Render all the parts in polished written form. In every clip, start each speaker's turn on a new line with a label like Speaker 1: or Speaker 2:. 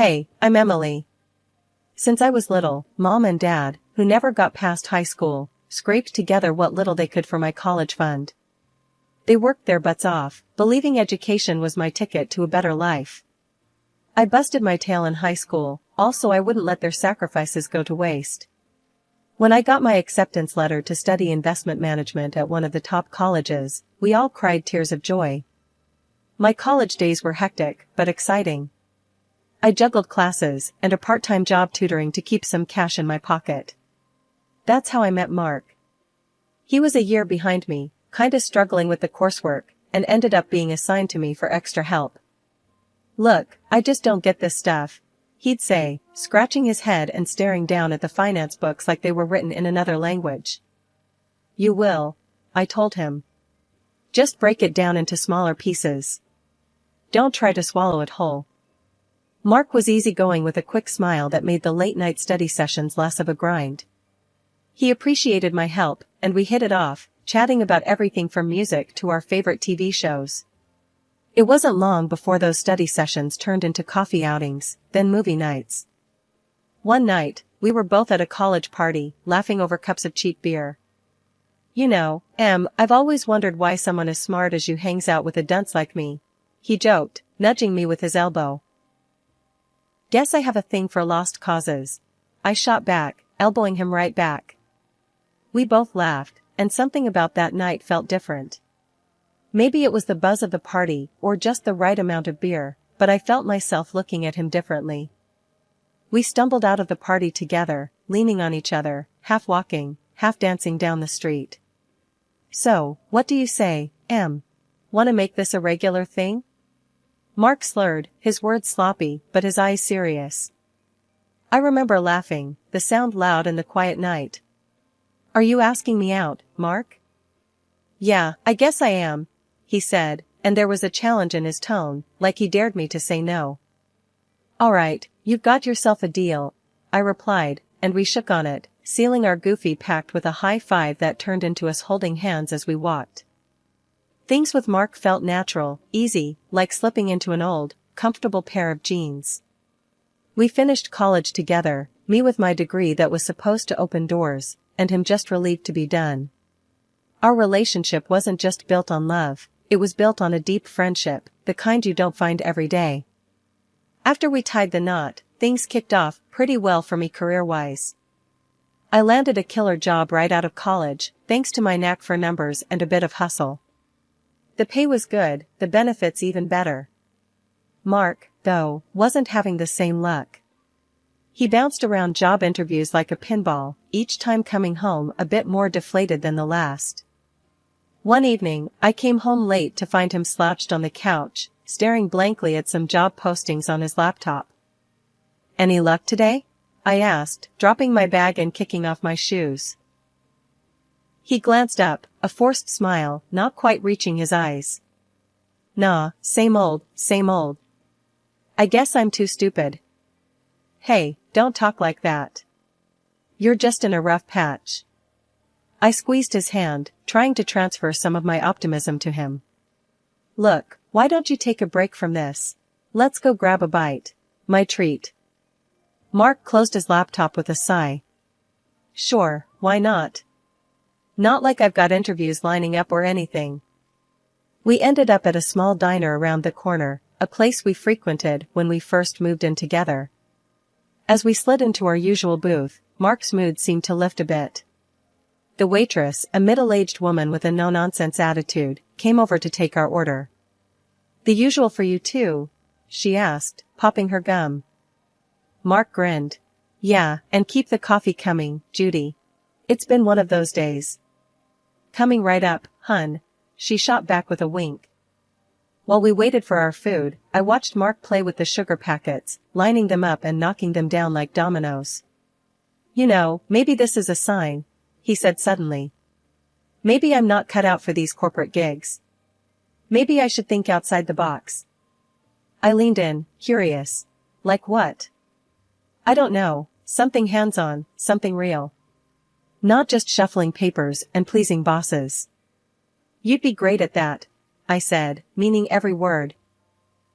Speaker 1: Hey, I'm Emily. Since I was little, Mom and Dad, who never got past high school, scraped together what little they could for my college fund. They worked their butts off, believing education was my ticket to a better life. I busted my tail in high school, also I wouldn't let their sacrifices go to waste. When I got my acceptance letter to study investment management at one of the top colleges, we all cried tears of joy. My college days were hectic, but exciting. I juggled classes and a part-time job tutoring to keep some cash in my pocket. That's how I met Mark. He was a year behind me, kinda struggling with the coursework, and ended up being assigned to me for extra help. "Look, I just don't get this stuff," he'd say, scratching his head and staring down at the finance books like they were written in another language. "You will," I told him. "Just break it down into smaller pieces. Don't try to swallow it whole." Mark was easygoing with a quick smile that made the late-night study sessions less of a grind. He appreciated my help, and we hit it off, chatting about everything from music to our favorite TV shows. It wasn't long before those study sessions turned into coffee outings, then movie nights. One night, we were both at a college party, laughing over cups of cheap beer. "You know, Em, I've always wondered why someone as smart as you hangs out with a dunce like me," he joked, nudging me with his elbow. "Guess I have a thing for lost causes," I shot back, elbowing him right back. We both laughed, and something about that night felt different. Maybe it was the buzz of the party, or just the right amount of beer, but I felt myself looking at him differently. We stumbled out of the party together, leaning on each other, half walking, half dancing down the street. "So, what do you say, Em? Wanna make this a regular thing?" Mark slurred, his words sloppy, but his eyes serious. I remember laughing, the sound loud in the quiet night. "Are you asking me out, Mark?" "Yeah, I guess I am," he said, and there was a challenge in his tone, like he dared me to say no. "All right, you've got yourself a deal," I replied, and we shook on it, sealing our goofy pact with a high five that turned into us holding hands as we walked. Things with Mark felt natural, easy, like slipping into an old, comfortable pair of jeans. We finished college together, me with my degree that was supposed to open doors, and him just relieved to be done. Our relationship wasn't just built on love, it was built on a deep friendship, the kind you don't find every day. After we tied the knot, things kicked off pretty well for me career-wise. I landed a killer job right out of college, thanks to my knack for numbers and a bit of hustle. The pay was good, the benefits even better. Mark, though, wasn't having the same luck. He bounced around job interviews like a pinball, each time coming home a bit more deflated than the last. One evening, I came home late to find him slouched on the couch, staring blankly at some job postings on his laptop. "Any luck today?" I asked, dropping my bag and kicking off my shoes. He glanced up, a forced smile, not quite reaching his eyes. "Nah, same old, same old. I guess I'm too stupid." "Hey, don't talk like that. You're just in a rough patch." I squeezed his hand, trying to transfer some of my optimism to him. "Look, why don't you take a break from this? Let's go grab a bite. My treat." Mark closed his laptop with a sigh. "Sure, why not? Not like I've got interviews lining up or anything." We ended up at a small diner around the corner, a place we frequented when we first moved in together. As we slid into our usual booth, Mark's mood seemed to lift a bit. The waitress, a middle-aged woman with a no-nonsense attitude, came over to take our order. "The usual for you too?" she asked, popping her gum. Mark grinned. "Yeah, and keep the coffee coming, Judy. It's been one of those days." "Coming right up, hun," she shot back with a wink. While we waited for our food, I watched Mark play with the sugar packets, lining them up and knocking them down like dominoes. "You know, maybe this is a sign," he said suddenly. "Maybe I'm not cut out for these corporate gigs. Maybe I should think outside the box." I leaned in, curious. "Like what?" "I don't know, something hands-on, something real. Not just shuffling papers and pleasing bosses." "You'd be great at that," I said, meaning every word.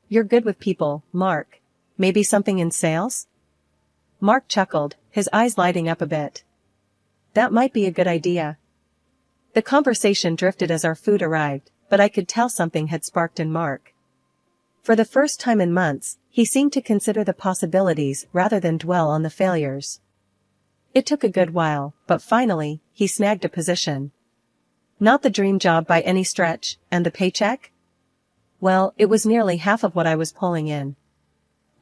Speaker 1: "You're good with people, Mark. Maybe something in sales? Mark chuckled, his eyes lighting up a bit. That might be a good idea. The conversation drifted as our food arrived, but I could tell something had sparked in Mark. For the first time in months, he seemed to consider the possibilities rather than dwell on the failures. It took a good while, but finally, he snagged a position. Not the dream job by any stretch, and the paycheck? Well, it was nearly half of what I was pulling in.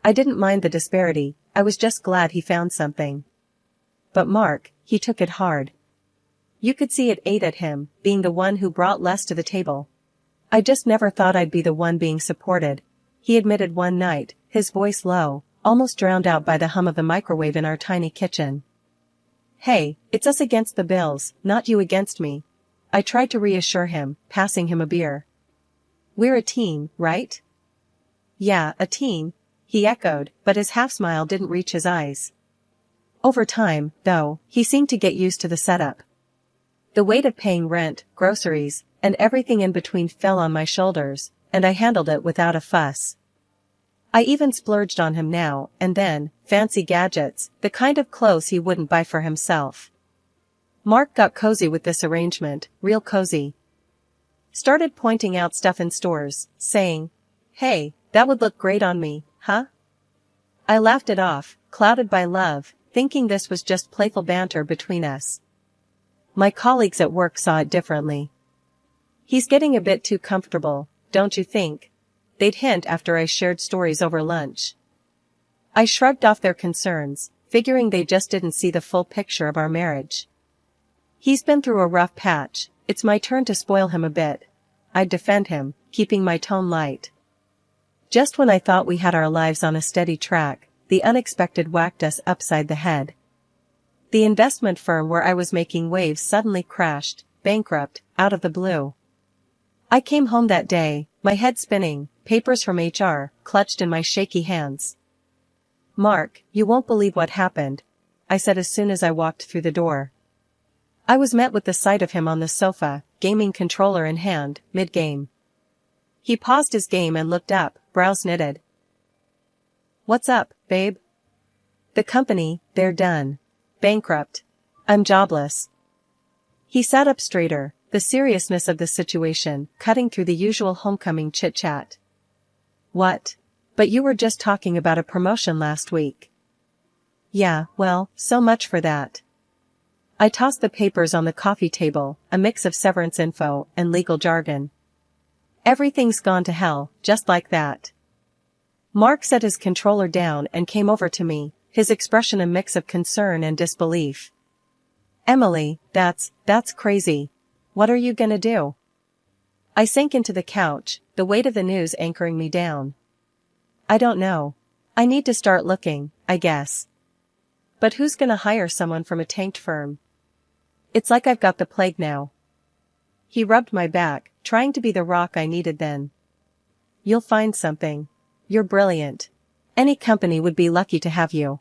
Speaker 1: I didn't mind the disparity, I was just glad he found something. But Mark, he took it hard. You could see it ate at him, being the one who brought less to the table. I just never thought I'd be the one being supported, he admitted one night, his voice low, almost drowned out by the hum of the microwave in our tiny kitchen. Hey, it's us against the bills, not you against me. I tried to reassure him, passing him a beer. We're a team, right? Yeah, a team, he echoed, but his half-smile didn't reach his eyes. Over time, though, he seemed to get used to the setup. The weight of paying rent, groceries, and everything in between fell on my shoulders, and I handled it without a fuss. I even splurged on him now and then, fancy gadgets, the kind of clothes he wouldn't buy for himself. Mark got cozy with this arrangement, real cozy. Started pointing out stuff in stores, saying, "Hey, that would look great on me, huh?" I laughed it off, clouded by love, thinking this was just playful banter between us. My colleagues at work saw it differently. He's getting a bit too comfortable, don't you think? They'd hint after I shared stories over lunch. I shrugged off their concerns, figuring they just didn't see the full picture of our marriage. He's been through a rough patch, it's my turn to spoil him a bit. I'd defend him, keeping my tone light. Just when I thought we had our lives on a steady track, the unexpected whacked us upside the head. The investment firm where I was making waves suddenly crashed, bankrupt, out of the blue. I came home that day, my head spinning, papers from HR, clutched in my shaky hands. "Mark, you won't believe what happened," I said as soon as I walked through the door. I was met with the sight of him on the sofa, gaming controller in hand, mid-game. He paused his game and looked up, brows knitted. "What's up, babe?" "The company, they're done. Bankrupt. I'm jobless." He sat up straighter, the seriousness of the situation cutting through the usual homecoming chit-chat. "What? But you were just talking about a promotion last week." "Yeah, well, so much for that." I tossed the papers on the coffee table, a mix of severance info and legal jargon. "Everything's gone to hell, just like that." Mark set his controller down and came over to me, his expression a mix of concern and disbelief. "Emily, that's crazy. What are you gonna do?" I sank into the couch, the weight of the news anchoring me down. "I don't know. I need to start looking, I guess. But who's gonna hire someone from a tanked firm? It's like I've got the plague now." He rubbed my back, trying to be the rock I needed then. "You'll find something. You're brilliant. Any company would be lucky to have you."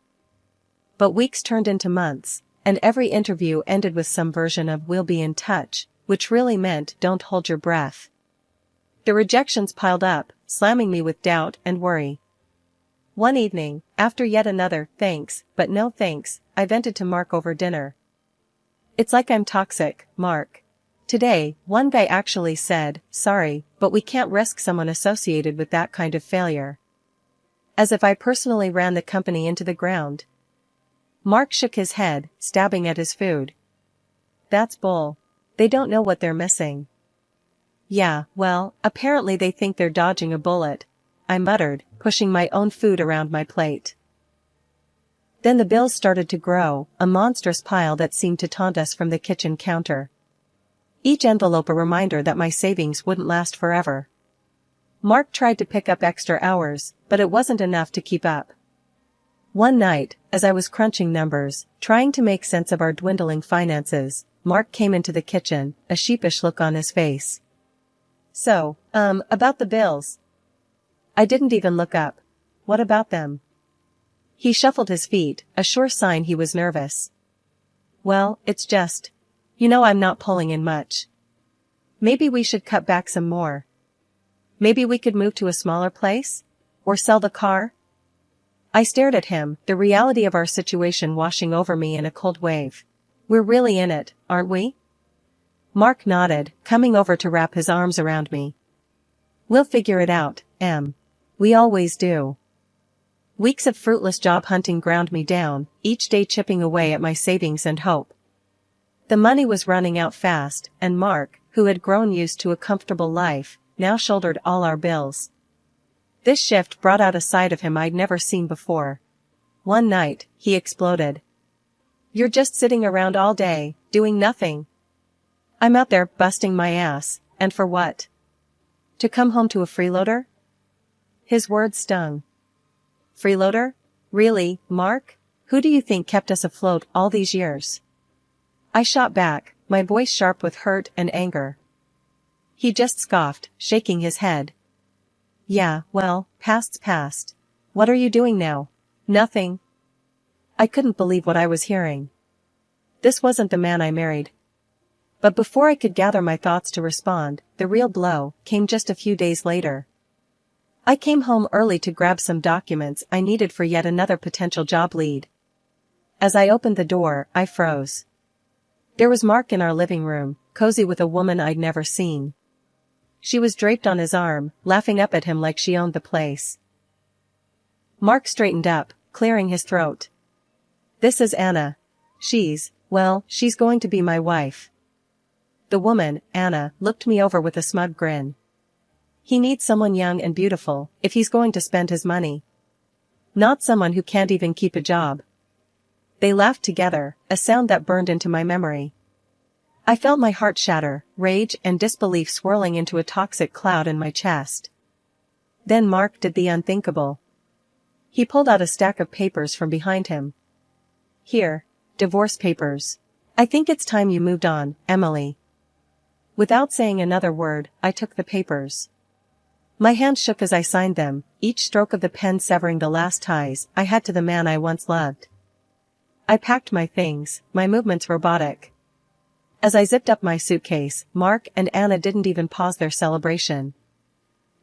Speaker 1: But weeks turned into months, and every interview ended with some version of "we'll be in touch," which really meant "don't hold your breath." The rejections piled up, slamming me with doubt and worry. One evening, after yet another "thanks, but no thanks," I vented to Mark over dinner. "It's like I'm toxic, Mark. Today, one guy actually said, 'Sorry, but we can't risk someone associated with that kind of failure.' As if I personally ran the company into the ground." Mark shook his head, stabbing at his food. "That's bull. They don't know what they're missing." "Yeah, well, apparently they think they're dodging a bullet," I muttered, pushing my own food around my plate. Then the bills started to grow, a monstrous pile that seemed to taunt us from the kitchen counter. Each envelope a reminder that my savings wouldn't last forever. Mark tried to pick up extra hours, but it wasn't enough to keep up. One night, as I was crunching numbers, trying to make sense of our dwindling finances, Mark came into the kitchen, a sheepish look on his face. "So, about the bills." I didn't even look up. "What about them?" He shuffled his feet, a sure sign he was nervous. "Well, it's just, I'm not pulling in much. Maybe we should cut back some more. Maybe we could move to a smaller place? Or sell the car?" I stared at him, the reality of our situation washing over me in a cold wave. We're really in it, aren't we? Mark nodded, coming over to wrap his arms around me. We'll figure it out, Em. We always do. Weeks of fruitless job hunting ground me down, each day chipping away at my savings and hope. The money was running out fast, and Mark, who had grown used to a comfortable life, now shouldered all our bills. This shift brought out a side of him I'd never seen before. One night, he exploded. You're just sitting around all day, doing nothing. I'm out there busting my ass, and for what? To come home to a freeloader? His words stung. Freeloader? Really, Mark? Who do you think kept us afloat all these years? I shot back, my voice sharp with hurt and anger. He just scoffed, shaking his head. Yeah, well, past's past. What are you doing now? Nothing. I couldn't believe what I was hearing. This wasn't the man I married. But before I could gather my thoughts to respond, the real blow came just a few days later. I came home early to grab some documents I needed for yet another potential job lead. As I opened the door, I froze. There was Mark in our living room, cozy with a woman I'd never seen. She was draped on his arm, laughing up at him like she owned the place. Mark straightened up, clearing his throat. This is Anna. She's going to be my wife. The woman, Anna, looked me over with a smug grin. He needs someone young and beautiful, if he's going to spend his money. Not someone who can't even keep a job. They laughed together, a sound that burned into my memory. I felt my heart shatter, rage and disbelief swirling into a toxic cloud in my chest. Then Mark did the unthinkable. He pulled out a stack of papers from behind him. Here, divorce papers. I think it's time you moved on, Emily. Without saying another word, I took the papers. My hand shook as I signed them, each stroke of the pen severing the last ties I had to the man I once loved. I packed my things, my movements robotic. As I zipped up my suitcase, Mark and Anna didn't even pause their celebration.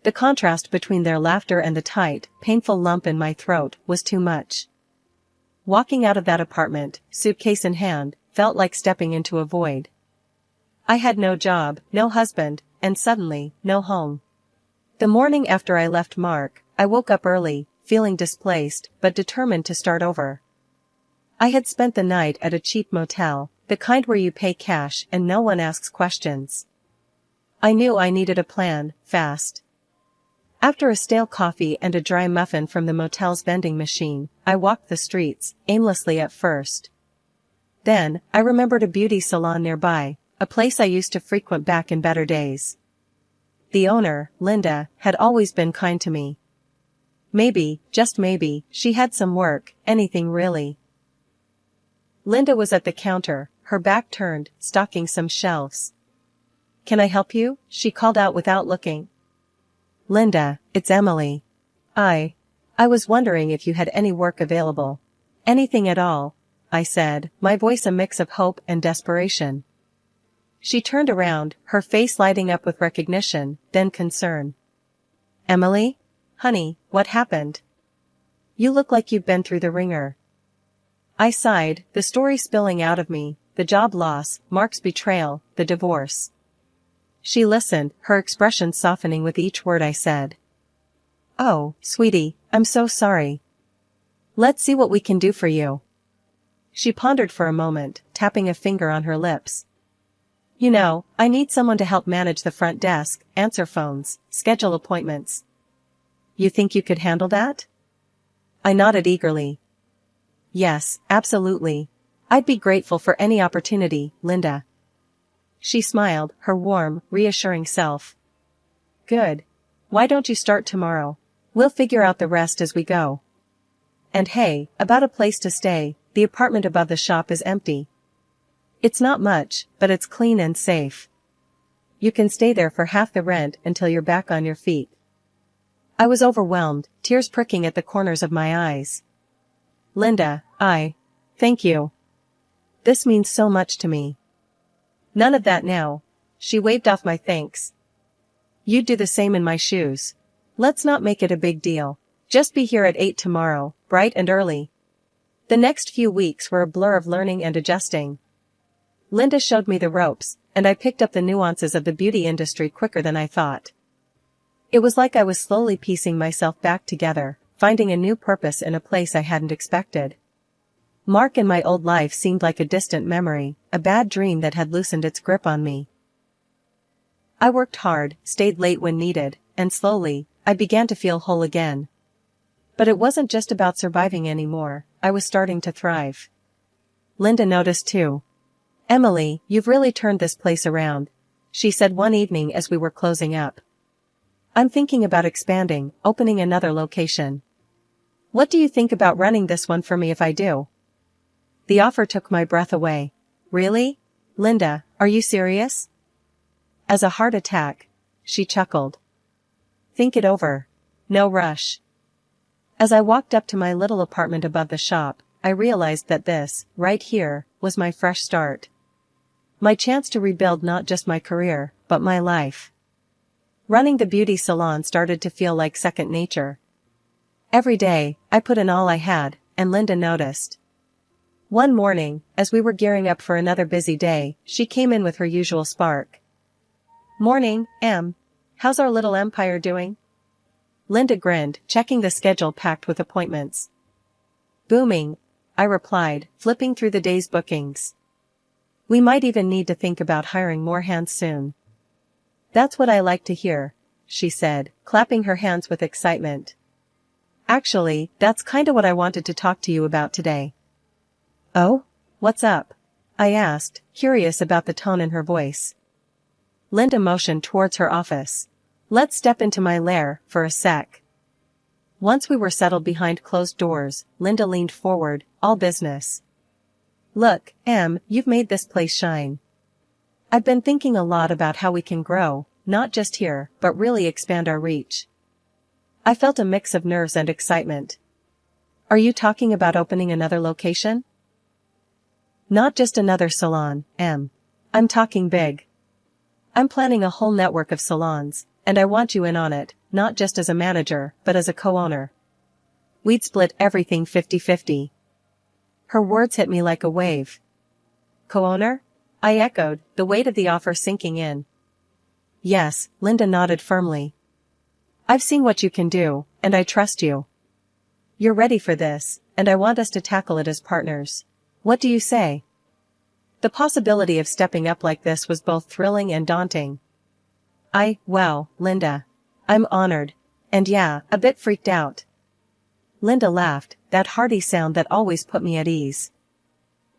Speaker 1: The contrast between their laughter and the tight, painful lump in my throat was too much. Walking out of that apartment, suitcase in hand, felt like stepping into a void. I had no job, no husband, and suddenly, no home. The morning after I left Mark, I woke up early, feeling displaced, but determined to start over. I had spent the night at a cheap motel, the kind where you pay cash and no one asks questions. I knew I needed a plan, fast. After a stale coffee and a dry muffin from the motel's vending machine, I walked the streets, aimlessly at first. Then, I remembered a beauty salon nearby, a place I used to frequent back in better days. The owner, Linda, had always been kind to me. Maybe, just maybe, she had some work, anything really. Linda was at the counter, her back turned, stocking some shelves. Can I help you? She called out without looking. Linda, it's Emily. I was wondering if you had any work available. Anything at all, I said, my voice a mix of hope and desperation. She turned around, her face lighting up with recognition, then concern. Emily? Honey, what happened? You look like you've been through the ringer. I sighed, the story spilling out of me, the job loss, Mark's betrayal, the divorce. She listened, her expression softening with each word I said. Oh, sweetie, I'm so sorry. Let's see what we can do for you. She pondered for a moment, tapping a finger on her lips. You know, I need someone to help manage the front desk, answer phones, schedule appointments. You think you could handle that? I nodded eagerly. Yes, absolutely. I'd be grateful for any opportunity, Linda. She smiled, her warm, reassuring self. Good. Why don't you start tomorrow? We'll figure out the rest as we go. And hey, about a place to stay, the apartment above the shop is empty. It's not much, but it's clean and safe. You can stay there for half the rent until you're back on your feet. I was overwhelmed, tears pricking at the corners of my eyes. Linda, thank you. This means so much to me. None of that now. She waved off my thanks. You'd do the same in my shoes. Let's not make it a big deal. Just be here at 8 tomorrow, bright and early. The next few weeks were a blur of learning and adjusting. Linda showed me the ropes, and I picked up the nuances of the beauty industry quicker than I thought. It was like I was slowly piecing myself back together, finding a new purpose in a place I hadn't expected. Mark and my old life seemed like a distant memory, a bad dream that had loosened its grip on me. I worked hard, stayed late when needed, and slowly, I began to feel whole again. But it wasn't just about surviving anymore, I was starting to thrive. Linda noticed too. "Emily, you've really turned this place around," she said one evening as we were closing up. "I'm thinking about expanding, opening another location. What do you think about running this one for me if I do?" The offer took my breath away. "Really? Linda, are you serious?" "As a heart attack," she chuckled. "Think it over. No rush." As I walked up to my little apartment above the shop, I realized that this, right here, was my fresh start. My chance to rebuild not just my career, but my life. Running the beauty salon started to feel like second nature. Every day, I put in all I had, and Linda noticed. One morning, as we were gearing up for another busy day, she came in with her usual spark. "Morning, Em. How's our little empire doing?" Linda grinned, checking the schedule packed with appointments. "Booming," I replied, flipping through the day's bookings. "We might even need to think about hiring more hands soon." "That's what I like to hear," she said, clapping her hands with excitement. "Actually, that's kinda what I wanted to talk to you about today." "Oh? What's up?" I asked, curious about the tone in her voice. Linda motioned towards her office. "Let's step into my lair, for a sec." Once we were settled behind closed doors, Linda leaned forward, all business. "Look, Em, you've made this place shine. I've been thinking a lot about how we can grow, not just here, but really expand our reach." I felt a mix of nerves and excitement. "Are you talking about opening another location?" "Not just another salon, Em. I'm talking big. I'm planning a whole network of salons, and I want you in on it, not just as a manager, but as a co-owner. We'd split everything 50-50. Her words hit me like a wave. "Co-owner?" I echoed, the weight of the offer sinking in. "Yes," Linda nodded firmly. "I've seen what you can do, and I trust you. You're ready for this, and I want us to tackle it as partners. What do you say?" The possibility of stepping up like this was both thrilling and daunting. Well, Linda. I'm honored. And yeah, a bit freaked out." Linda laughed, that hearty sound that always put me at ease.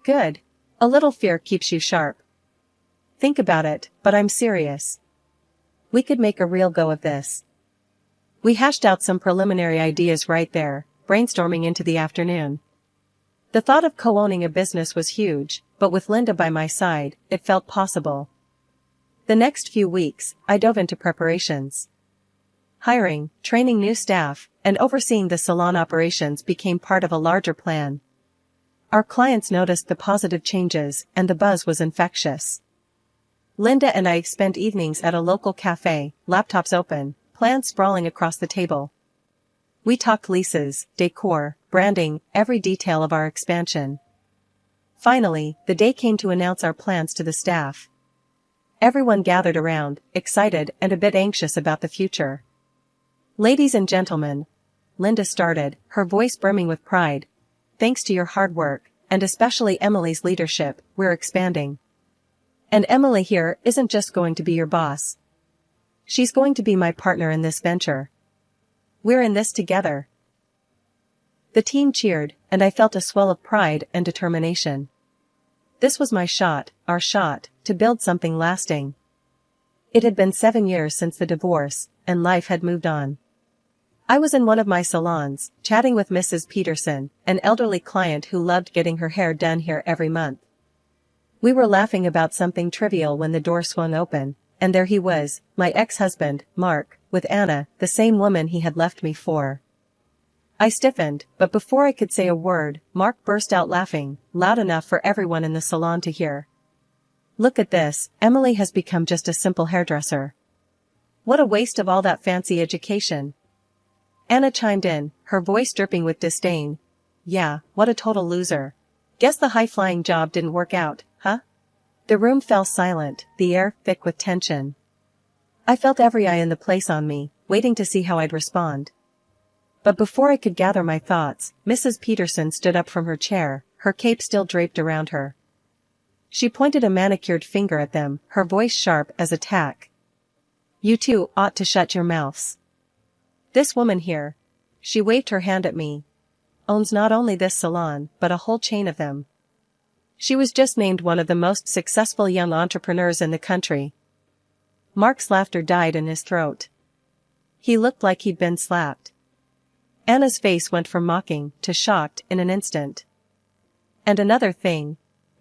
Speaker 1: "Good. A little fear keeps you sharp. Think about it, but I'm serious. We could make a real go of this." We hashed out some preliminary ideas right there, brainstorming into the afternoon. The thought of co-owning a business was huge, but with Linda by my side, it felt possible. The next few weeks, I dove into preparations. Hiring, training new staff, and overseeing the salon operations became part of a larger plan. Our clients noticed the positive changes, and the buzz was infectious. Linda and I spent evenings at a local cafe, laptops open, plans sprawling across the table. We talked leases, decor, branding, every detail of our expansion. Finally, the day came to announce our plans to the staff. Everyone gathered around, excited and a bit anxious about the future. "Ladies and gentlemen," Linda started, her voice brimming with pride, "thanks to your hard work, and especially Emily's leadership, we're expanding. And Emily here isn't just going to be your boss. She's going to be my partner in this venture. We're in this together." The team cheered, and I felt a swell of pride and determination. This was my shot, our shot, to build something lasting. It had been 7 years since the divorce, and life had moved on. I was in one of my salons, chatting with Mrs. Peterson, an elderly client who loved getting her hair done here every month. We were laughing about something trivial when the door swung open, and there he was, my ex-husband, Mark, with Anna, the same woman he had left me for. I stiffened, but before I could say a word, Mark burst out laughing, loud enough for everyone in the salon to hear. "Look at this, Emily has become just a simple hairdresser. What a waste of all that fancy education." Anna chimed in, her voice dripping with disdain. Yeah, what a total loser. Guess the high-flying job didn't work out, huh? The room fell silent, the air thick with tension. I felt every eye in the place on me, waiting to see how I'd respond. But before I could gather my thoughts, Mrs. Peterson stood up from her chair, her cape still draped around her. She pointed a manicured finger at them, her voice sharp as attack. You two ought to shut your mouths. This woman here, she waved her hand at me, owns not only this salon, but a whole chain of them. She was just named one of the most successful young entrepreneurs in the country. Mark's laughter died in his throat. He looked like he'd been slapped. Anna's face went from mocking to shocked in an instant. And another thing,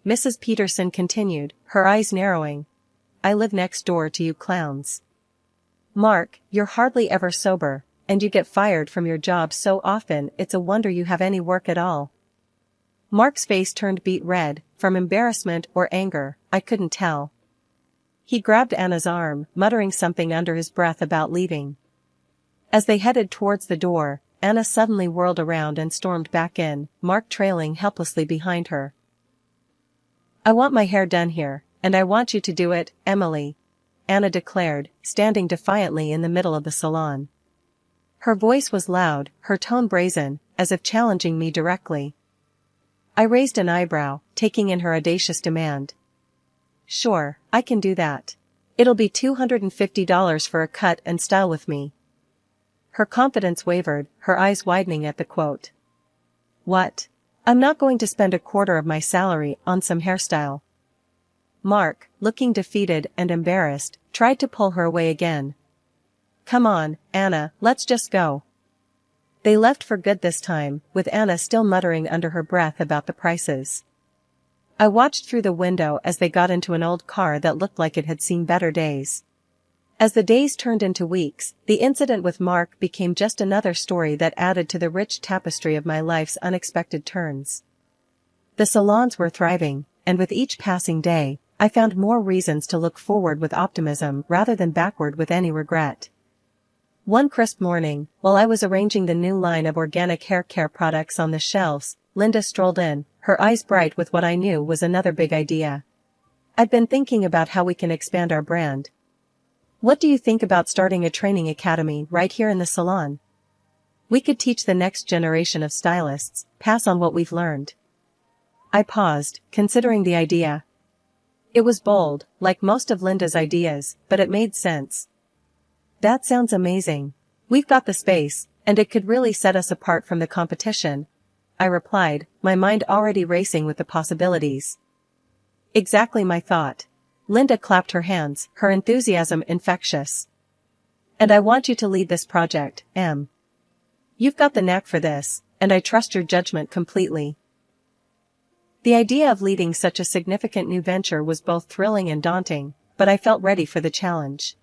Speaker 1: Mrs. Peterson continued, her eyes narrowing. I live next door to you clowns. Mark, you're hardly ever sober, and you get fired from your job so often it's a wonder you have any work at all. Mark's face turned beet red, from embarrassment or anger, I couldn't tell. He grabbed Anna's arm, muttering something under his breath about leaving. As they headed towards the door, Anna suddenly whirled around and stormed back in, Mark trailing helplessly behind her. I want my hair done here, and I want you to do it, Emily, Anna declared, standing defiantly in the middle of the salon. Her voice was loud, her tone brazen, as if challenging me directly. I raised an eyebrow, taking in her audacious demand. Sure, I can do that. It'll be $250 for a cut and style with me. Her confidence wavered, her eyes widening at the quote. What? I'm not going to spend a quarter of my salary on some hairstyle. Mark, looking defeated and embarrassed, tried to pull her away again. Come on, Anna, let's just go. They left for good this time, with Anna still muttering under her breath about the prices. I watched through the window as they got into an old car that looked like it had seen better days. As the days turned into weeks, the incident with Mark became just another story that added to the rich tapestry of my life's unexpected turns. The salons were thriving, and with each passing day, I found more reasons to look forward with optimism rather than backward with any regret. One crisp morning, while I was arranging the new line of organic hair care products on the shelves, Linda strolled in, her eyes bright with what I knew was another big idea. I'd been thinking about how we can expand our brand. What do you think about starting a training academy right here in the salon? We could teach the next generation of stylists, pass on what we've learned. I paused, considering the idea. It was bold, like most of Linda's ideas, but it made sense. That sounds amazing. We've got the space, and it could really set us apart from the competition, I replied, my mind already racing with the possibilities. Exactly my thought. Linda clapped her hands, her enthusiasm infectious. And I want you to lead this project, Em. You've got the knack for this, and I trust your judgment completely. The idea of leading such a significant new venture was both thrilling and daunting, but I felt ready for the challenge.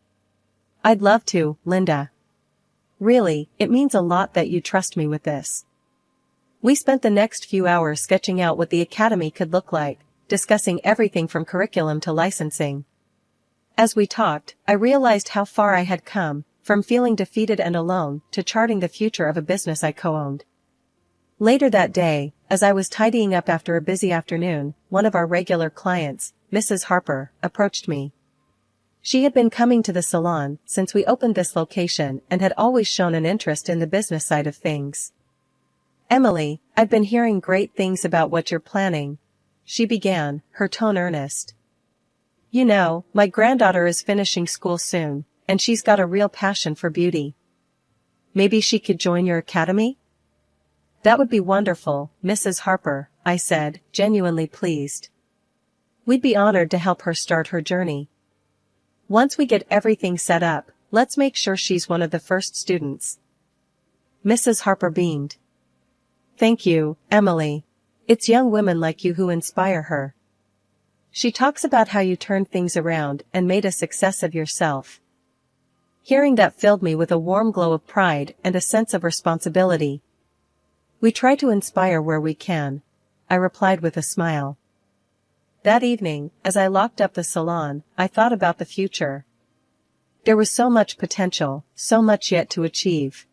Speaker 1: I'd love to, Linda. Really, it means a lot that you trust me with this. We spent the next few hours sketching out what the academy could look like, discussing everything from curriculum to licensing. As we talked, I realized how far I had come, from feeling defeated and alone, to charting the future of a business I co-owned. Later that day, as I was tidying up after a busy afternoon, one of our regular clients, Mrs. Harper, approached me. She had been coming to the salon since we opened this location and had always shown an interest in the business side of things. Emily, I've been hearing great things about what you're planning, she began, her tone earnest. You know, my granddaughter is finishing school soon, and she's got a real passion for beauty. Maybe she could join your academy? That would be wonderful, Mrs. Harper, I said, genuinely pleased. We'd be honored to help her start her journey. Once we get everything set up, let's make sure she's one of the first students. Mrs. Harper beamed. Thank you, Emily. It's young women like you who inspire her. She talks about how you turned things around and made a success of yourself. Hearing that filled me with a warm glow of pride and a sense of responsibility. We try to inspire where we can, I replied with a smile. That evening, as I locked up the salon, I thought about the future. There was so much potential, so much yet to achieve.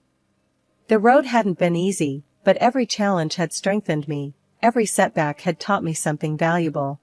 Speaker 1: The road hadn't been easy, but every challenge had strengthened me, every setback had taught me something valuable.